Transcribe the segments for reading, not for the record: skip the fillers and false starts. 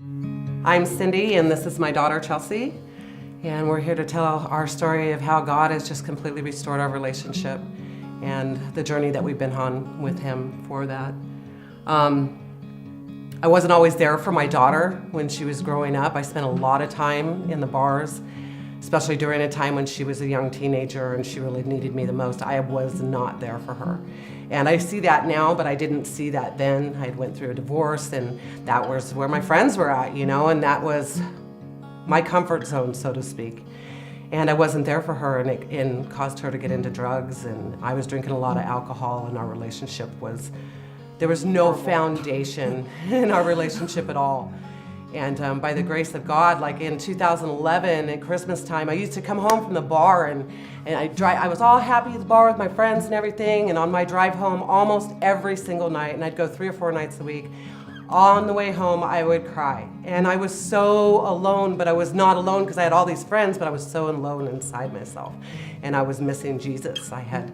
I'm Cindy, and this is my daughter, Chelsea. And we're here to tell our story of how God has just completely restored our relationship and the journey that we've been on with Him for that. I wasn't always there for my daughter when she was growing up. I spent a lot of time in the bars, especially during a time when she was a young teenager and she really needed me the most. I was not there for her. And I see that now, but I didn't see that then. I went through a divorce, and that was where my friends were at, and that was my comfort zone, so to speak. And I wasn't there for her, and it caused her to get into drugs, and I was drinking a lot of alcohol, and there was no foundation in our relationship at all. And by the grace of God, like in 2011 at Christmas time, I used to come home from the bar and I was all happy at the bar with my friends and everything, and on my drive home almost every single night, and I'd go 3 or 4 nights a week, on the way home I would cry. And I was so alone, but I was not alone because I had all these friends, but I was so alone inside myself. And I was missing Jesus. I had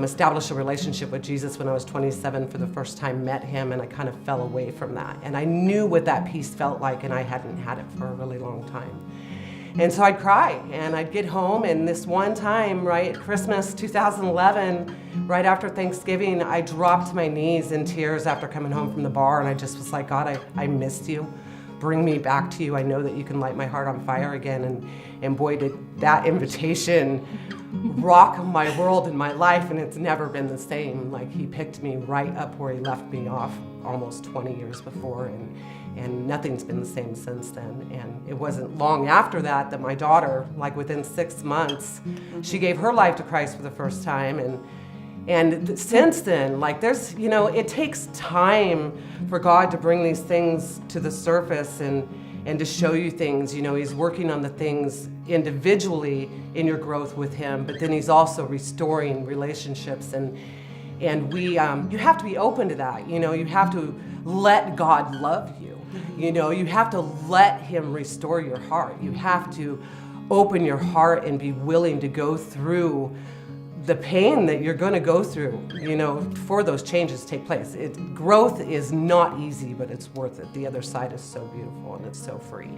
established a relationship with Jesus when I was 27 for the first time, met Him, and I kind of fell away from that. And I knew what that peace felt like, and I hadn't had it for a really long time. And so I'd cry, and I'd get home, and this one time, right at Christmas 2011, right after Thanksgiving, I dropped to my knees in tears after coming home from the bar, and I just was like, God, I missed you. Bring me back to you. I know that you can light my heart on fire again. And boy, did that invitation rock my world and my life, and it's never been the same. Like, He picked me right up where He left me off almost 20 years before, and nothing's been the same since then. And it wasn't long after that my daughter, like within 6 months, she gave her life to Christ for the first time. And since then, like it takes time for God to bring these things to the surface and to show you things. He's working on the things individually in your growth with Him, but then He's also restoring relationships. And you have to be open to that. You have to let God love you. You have to let Him restore your heart. You have to open your heart and be willing to go through the pain that you're going to go through, for those changes to take place. Growth is not easy, but it's worth it. The other side is so beautiful, and it's so free.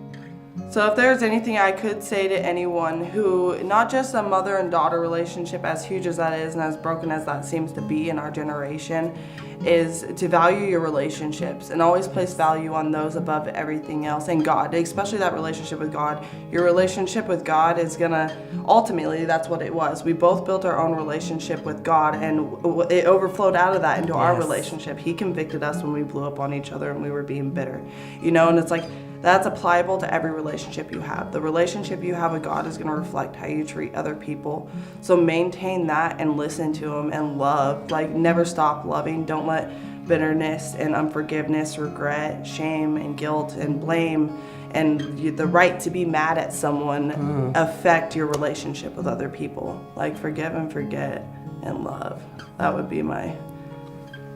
So if there's anything I could say to anyone who, not just a mother and daughter relationship, as huge as that is and as broken as that seems to be in our generation, is to value your relationships and always place value on those above everything else, and God, especially that relationship with God. Your relationship with God is gonna, ultimately, that's what it was. We both built our own relationship with God, and it overflowed out of that into our relationship. He convicted us when we blew up on each other and we were being bitter, and it's like, that's applicable to every relationship you have. The relationship you have with God is going to reflect how you treat other people. So maintain that and listen to Him and love. Like, never stop loving. Don't let bitterness and unforgiveness, regret, shame and guilt and blame and the right to be mad at someone affect your relationship with other people. Like, forgive and forget and love. That would be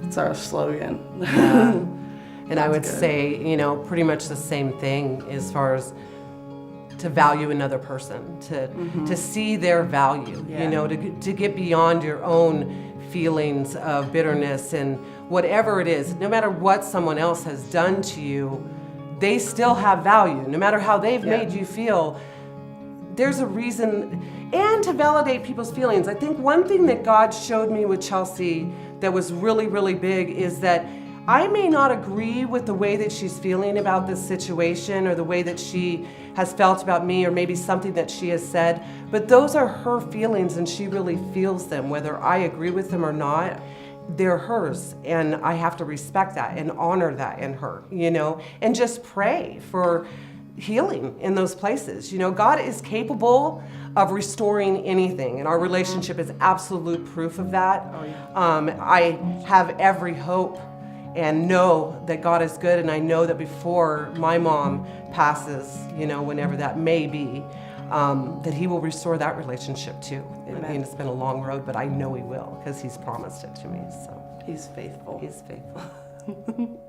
it's our slogan. Yeah. And I would say, pretty much the same thing as far as to value another person, to see their value, to get beyond your own feelings of bitterness and whatever it is. No matter what someone else has done to you, they still have value. No matter how they've made you feel, there's a reason. And to validate people's feelings. I think one thing that God showed me with Chelsea that was really, really big is that I may not agree with the way that she's feeling about this situation or the way that she has felt about me or maybe something that she has said, but those are her feelings and she really feels them. Whether I agree with them or not, they're hers, and I have to respect that and honor that in her, and just pray for healing in those places. God is capable of restoring anything, and our relationship is absolute proof of that. I have every hope and know that God is good, and I know that before my mom passes, whenever that may be, that He will restore that relationship too. I mean, it's been a long road, but I know He will, because He's promised it to me. So He's faithful. He's faithful.